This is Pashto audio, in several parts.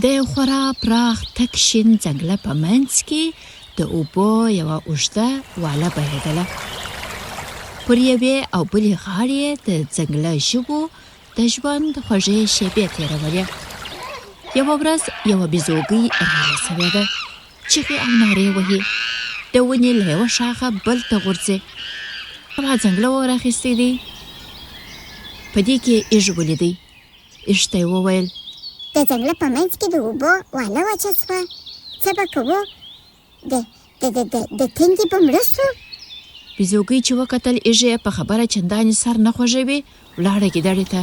د خورا پراخ تک شین ځنګله په منځ کې د اوبو یوه اوږده واله بهېدله. پر یوې او بلې غاړې د ځنګله ژوو د ژوند خوږې شېبې تېرولې. یوه ورځ یوه بیزوګۍ راله سوې ده، چیغې او نارې وهي، د ونې له یوه شاخه بل ته غورځي. هغه ځنګله ور اخیستی دی، په دې کې ایږ ولیدی. ایږ ته یې وویل: د ځنګله په منځ کې د اوبو واله وچه شوه، څه به کوو؟ د تندې به مړه سو. بیزوګۍ چې وکتل ایږ یې په خبره چندانې سر نه خوږوي، ولاړه ګیدړې ته: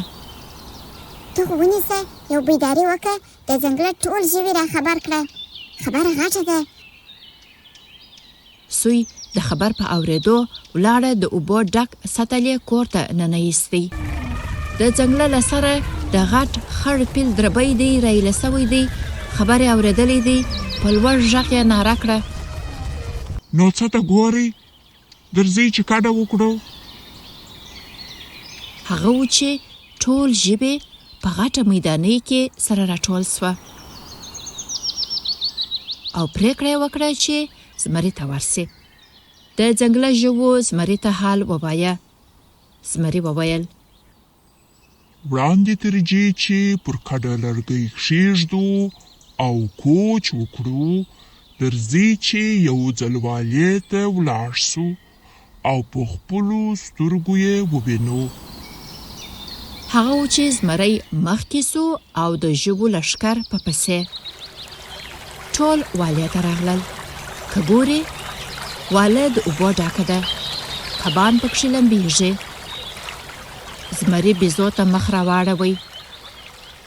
ته خو ونیسه، یو بیداري وکړه، د ځنګله ټول ژوي را خبر کړه، خبره غټه ده. سوی د خبر په اورېدو ولاړه، د اوبو ډک سطل یې کور ته ننایستی. د ځنګله له سره د غټ خړ پیل دربی دی رایله سوی دی، خبر یې اورېدلی دی. په لوړ غږ یې ناره کړه: نو څه ته ګورئ؟ درځئ چې کډه وکړو. هغه و چې ټول ژبې په غټه میدانۍ کې سره راټول سوه او پرېکړه یې وکړه چې زمري ته ورسي. د ځنګله ژوو زمري ته حال ووایه. زمري وویل: وړاندې ترجې چې پر کډه لرګی کښېږدو او کوچ وکړو، درځئ چې یو ځل والې ته ولاړ سو او په خپلو سترګو یې ووینو. هغه و چې زمری مخکې سو او د ژوو لښکر په پسې. ټول والې ته راغلل. که ګورې، واله د اوبو ډاکه ده، کبان پکښې لمبېږي. زمري بیزو ته مخ راواړوئ.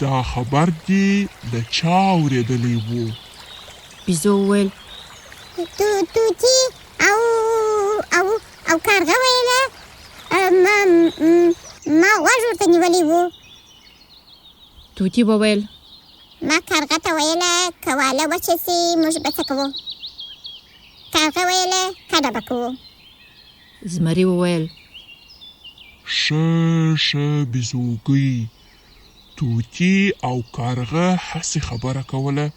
دا خبر دې له چا اورېدلی و؟ بیزو وویل: توتي او کارغه ویله، ما غوږ ورته نیولی و. توتي وویل: ما کارغه ته ویله که واله وچه سي موږ به څه کوو؟ کارغه ویله کډه به کوو. زمري وویل: ښه بیزوګۍ، توتي او کارغه هسې خبره کوله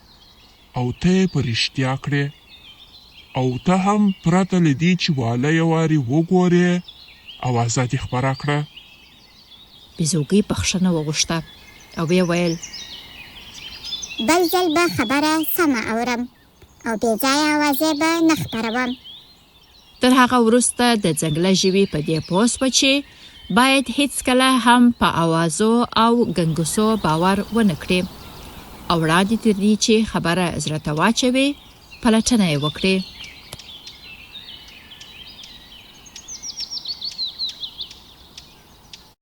او ته یې په رښتیا کړې، او ته هم پرته له دې چې واله یې وارې وګورې اوازه دې خپره کړه. بیزوګۍ بخښنه وغوښته او ویې ویل: بل ځل به خبره سمه اورم او بې ځایه اوازې به نه خپروم. تر هغه وروسته د ځنګله ژوي په دې پوه سوه چې باید هیڅکله هم په اوازو او ګنګسو باور ونه کړي او وړاندې تر دې چې خبره زړه ته واچوي، پلټنه یې وکړي.